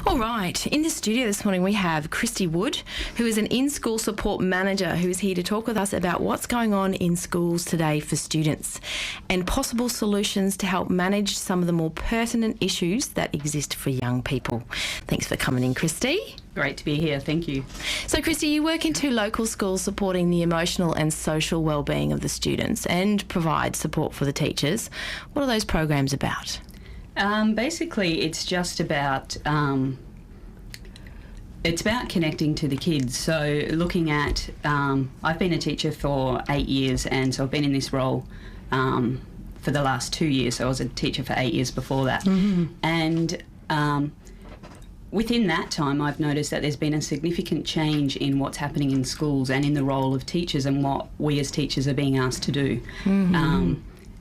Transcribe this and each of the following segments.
All right, in the studio this morning we have Kristy Wood, who is an in-school support manager who is here to talk with us about what's going on in schools today for students and possible solutions to help manage some of the more pertinent issues that exist for young people. Thanks for coming in, Kristy. Great to be here, thank you. So, Kristy, you work in 2 local schools supporting the emotional and social wellbeing of the students and provide support for the teachers. What are those programs about? Basically, it's just about connecting to the kids. So looking at, I've been a teacher for 8 years, and so I've been in this role for the last 2 years. So I was a teacher for 8 years before that. Mm-hmm. And within that time, I've noticed that there's been a significant change in what's happening in schools and in the role of teachers and what we as teachers are being asked to do. Mm-hmm.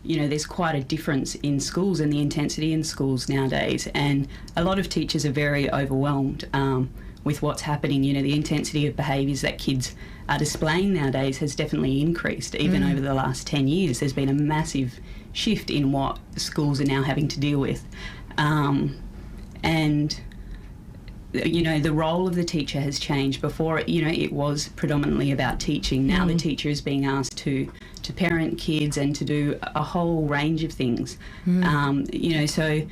There's quite a difference in schools and the intensity in schools nowadays, and a lot of teachers are very overwhelmed with what's happening. The intensity of behaviours that kids are displaying nowadays has definitely increased. Even over the last 10 years, there's been a massive shift in what schools are now having to deal with. And the role of the teacher has changed. Before, it was predominantly about teaching. Now the teacher is being asked to parent kids and to do a whole range of things. So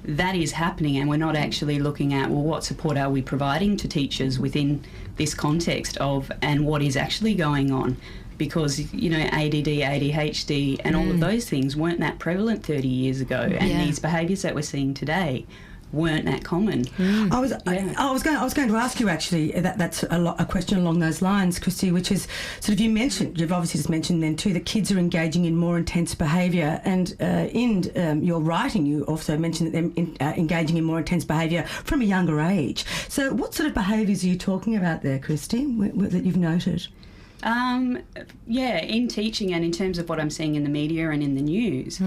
that is happening, and we're not actually looking at, well, what support are we providing to teachers within this context of, and what is actually going on. Because, ADD, ADHD and all of those things weren't that prevalent 30 years ago, and these behaviours that we're seeing today weren't that common. I was going to ask you actually that's a question along those lines, Kristy, which is sort of you've obviously just mentioned then too that kids are engaging in more intense behaviour, and in your writing you also mentioned that they're engaging in more intense behaviour from a younger age. So what sort of behaviours are you talking about there, Kristy, that you've noted? In teaching and in terms of what I'm seeing in the media and in the news,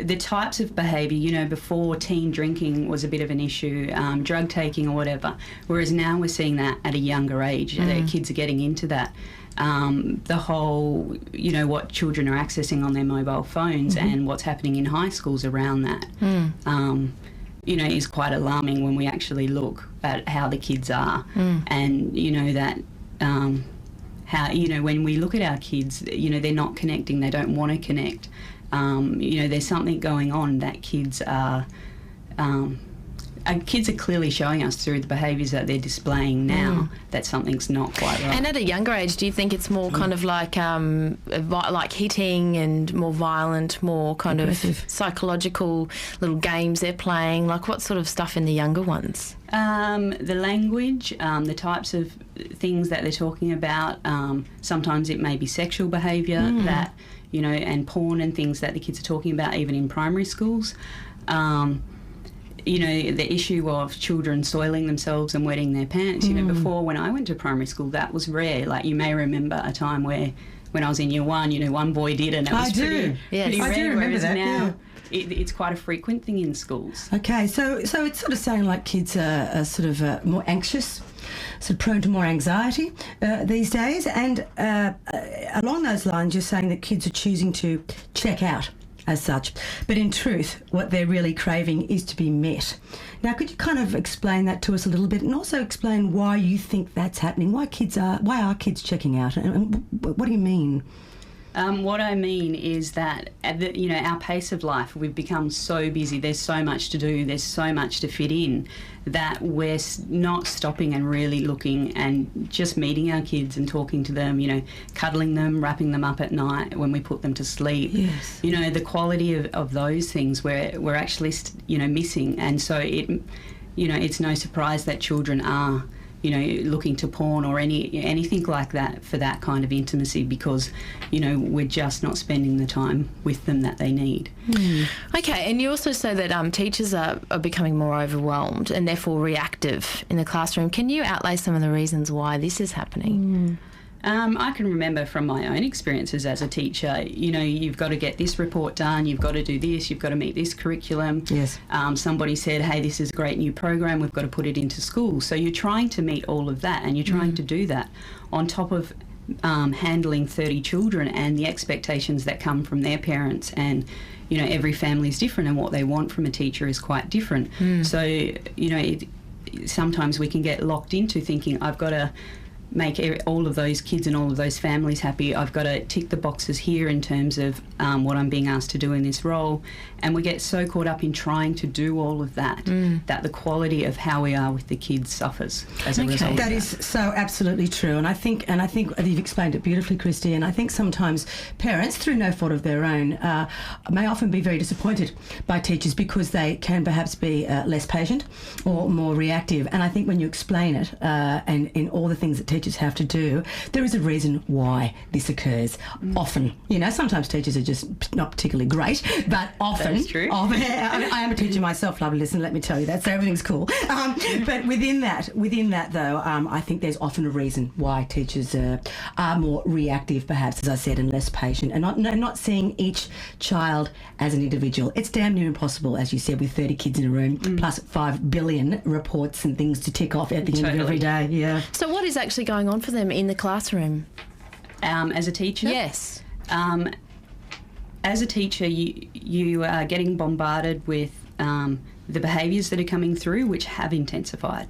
the types of behaviour, before teen drinking was a bit of an issue, drug taking or whatever, whereas now we're seeing that at a younger age. The kids are getting into that. The whole, what children are accessing on their mobile phones and what's happening in high schools around that, is quite alarming when we actually look at how the kids are. And, that... how, when we look at our kids, they're not connecting, they don't want to connect. There's something going on that kids are clearly showing us through the behaviours that they're displaying now that something's not quite right. And at a younger age, do you think it's more kind of like hitting and more violent, more kind aggressive, of psychological little games they're playing? Like what sort of stuff in the younger ones? The language, the types of things that they're talking about. Sometimes it may be sexual behaviour that, and porn and things that the kids are talking about even in primary schools. The issue of children soiling themselves and wetting their pants. Before, when I went to primary school, that was rare. Like, you may remember a time where, when I was in year 1, one boy did, and it was pretty rare. I do remember that, now, it's quite a frequent thing in schools. Okay, so it's sort of saying like kids are sort of more anxious, sort of prone to more anxiety these days, and along those lines you're saying that kids are choosing to check out as such, but in truth what they're really craving is to be met. Now, could you kind of explain that to us a little bit, and also explain why you think that's happening? Why are kids checking out, and what do you mean? What I mean is that, our pace of life, we've become so busy, there's so much to do, there's so much to fit in, that we're not stopping and really looking and just meeting our kids and talking to them, cuddling them, wrapping them up at night when we put them to sleep. Yes. The quality of those things we're actually, missing. And so it's no surprise that children are looking to porn or anything like that for that kind of intimacy, because, we're just not spending the time with them that they need. Okay, and you also say that teachers are becoming more overwhelmed and therefore reactive in the classroom. Can you outlay some of the reasons why this is happening? I can remember from my own experiences as a teacher, you've got to get this report done, you've got to do this, you've got to meet this curriculum. Yes. Somebody said, hey, this is a great new program, we've got to put it into school. So you're trying to meet all of that, and you're trying to do that on top of handling 30 children and the expectations that come from their parents, and every family is different and what they want from a teacher is quite different. So sometimes we can get locked into thinking, I've got to make all of those kids and all of those families happy. I've got to tick the boxes here in terms of what I'm being asked to do in this role. And we get so caught up in trying to do all of that, that the quality of how we are with the kids suffers as a result. That is so absolutely true. And I think you've explained it beautifully, Kristy. And I think sometimes parents, through no fault of their own, may often be very disappointed by teachers because they can perhaps be less patient or more reactive. And I think when you explain it and in all the things that teachers have to do, there is a reason why this occurs. Often, sometimes teachers are just not particularly great, but often. That's true. I am a teacher myself, lovely listen, let me tell you that, so everything's cool. But within that though, I think there's often a reason why teachers are more reactive, perhaps, as I said, and less patient, and not seeing each child as an individual. It's damn near impossible, as you said, with 30 kids in a room, plus 5 billion reports and things to tick off at the end of every day. Yeah. So what is actually going on for them in the classroom? As a teacher? Yes. As a teacher, you are getting bombarded with the behaviours that are coming through, which have intensified.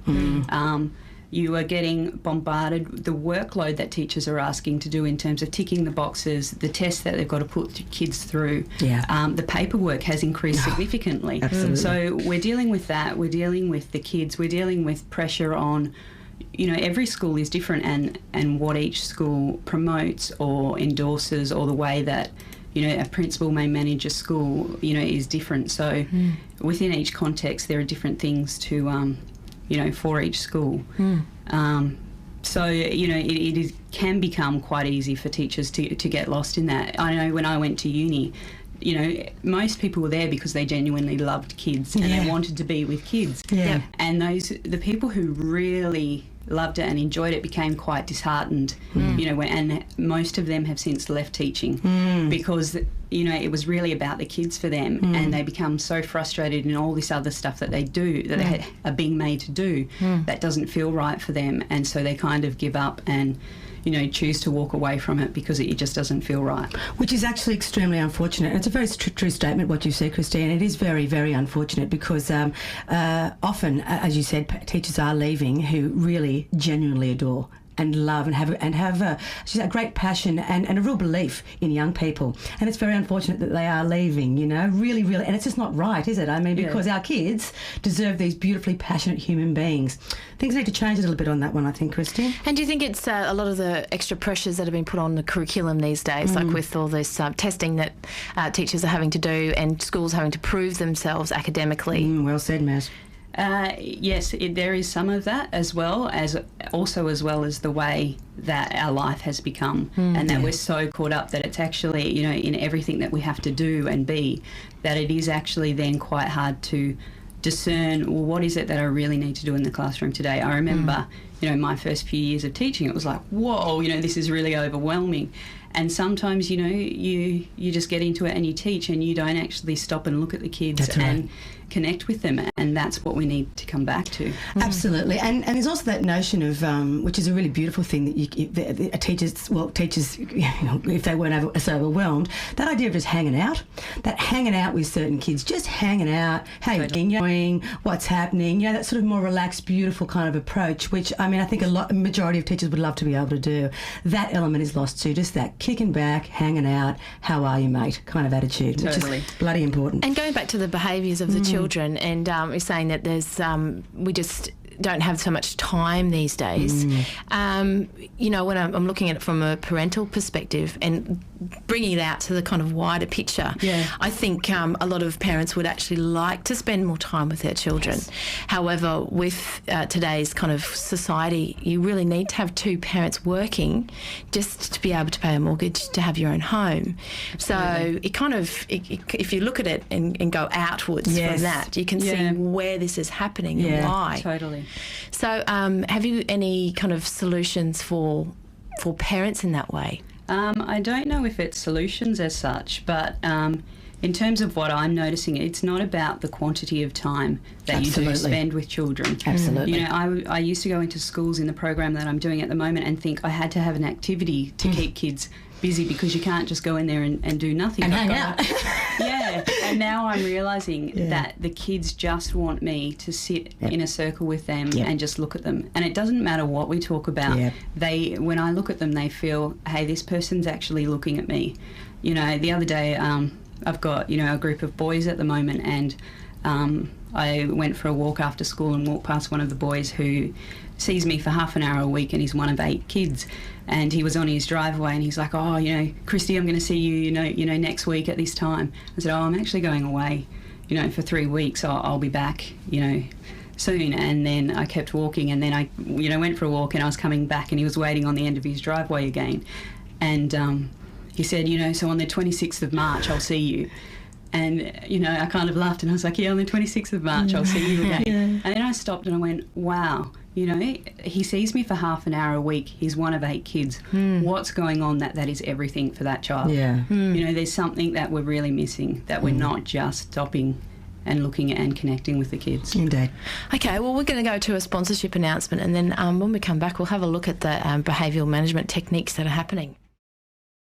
You are getting bombarded with the workload that teachers are asking to do in terms of ticking the boxes, the tests that they've got to put kids through. The paperwork has increased significantly. Absolutely. So we're dealing with that. We're dealing with the kids. We're dealing with pressure on, every school is different, and what each school promotes or endorses, or the way that a principal may manage a school, is different. So within each context, there are different things to, for each school. So, it can become quite easy for teachers to get lost in that. I know when I went to uni, most people were there because they genuinely loved kids and they wanted to be with kids. And the people who really loved it and enjoyed it became quite disheartened, and most of them have since left teaching because, it was really about the kids for them, and they become so frustrated in all this other stuff that they do, that they are being made to do, that doesn't feel right for them, and so they kind of give up and choose to walk away from it because it just doesn't feel right. Which is actually extremely unfortunate. It's a very true statement, what you said, Kristy, and it is very, very unfortunate because often, as you said, teachers are leaving who really genuinely adore and love and have a great passion and a real belief in young people. And it's very unfortunate that they are leaving, really, really. And it's just not right, is it? I mean, because our kids deserve these beautifully passionate human beings. Things need to change a little bit on that one, I think, Kristy. And do you think it's a lot of the extra pressures that have been put on the curriculum these days, like with all this testing that teachers are having to do and schools having to prove themselves academically? Well said, Maz. Yes, there is some of that as well as the way that our life has become, and that we're so caught up that it's actually, in everything that we have to do and be, that it is actually then quite hard to discern, well, what is it that I really need to do in the classroom today? I remember, my first few years of teaching, it was like, whoa, this is really overwhelming. And sometimes, you just get into it and you teach and you don't actually stop and look at the kids and connect with them, and that's what we need to come back to. Absolutely. And there's also that notion of, which is a really beautiful thing, that teachers, if they weren't so overwhelmed, that idea of just hanging out with certain kids, just hanging out, hey, knowing what's happening, that sort of more relaxed, beautiful kind of approach, which, I mean, I think a majority of teachers would love to be able to do. That element is lost too, just that kicking back, hanging out, how are you, mate, kind of attitude, which is bloody important. And going back to the behaviours of the children, and you're saying that there's we just don't have so much time these days. When I'm looking at it from a parental perspective and bringing it out to the kind of wider picture, I think a lot of parents would actually like to spend more time with their children. However, with today's kind of society, you really need to have two parents working just to be able to pay a mortgage, to have your own home. Absolutely. So it kind of, if you look at it and go outwards from that, you can see where this is happening and why. Totally. So have you any kind of solutions for parents in that way? I don't know if it's solutions as such, but in terms of what I'm noticing, it's not about the quantity of time that you do spend with children. Absolutely. You know, I used to go into schools in the program that I'm doing at the moment and think I had to have an activity to keep kids busy, because you can't just go in there and do nothing. And hang out. Yeah, and now I'm realising that the kids just want me to sit in a circle with them and just look at them. And it doesn't matter what we talk about. When I look at them, they feel, hey, this person's actually looking at me. You know, the other day, I've got, you know, a group of boys at the moment, and I went for a walk after school and walked past one of the boys who sees me for half an hour a week, and he's one of 8 kids. And he was on his driveway, and he's like, oh, you know, Kristy, I'm going to see you, you know, next week at this time. I said, oh, I'm actually going away, you know, for 3 weeks. I'll be back, you know, soon. And then I kept walking, and then I, you know, went for a walk, and I was coming back, and he was waiting on the end of his driveway again. And he said, you know, so on the 26th of March, I'll see you. And, you know, I kind of laughed, and I was like, yeah, on the 26th of March, I'll see you again. And then I stopped and I went, wow, you know, he sees me for half an hour a week. He's one of 8 kids. What's going on that is everything for that child? You know, there's something that we're really missing, that we're not just stopping and looking and connecting with the kids. Indeed. Okay, well, we're going to go to a sponsorship announcement, and then when we come back, we'll have a look at the behavioural management techniques that are happening.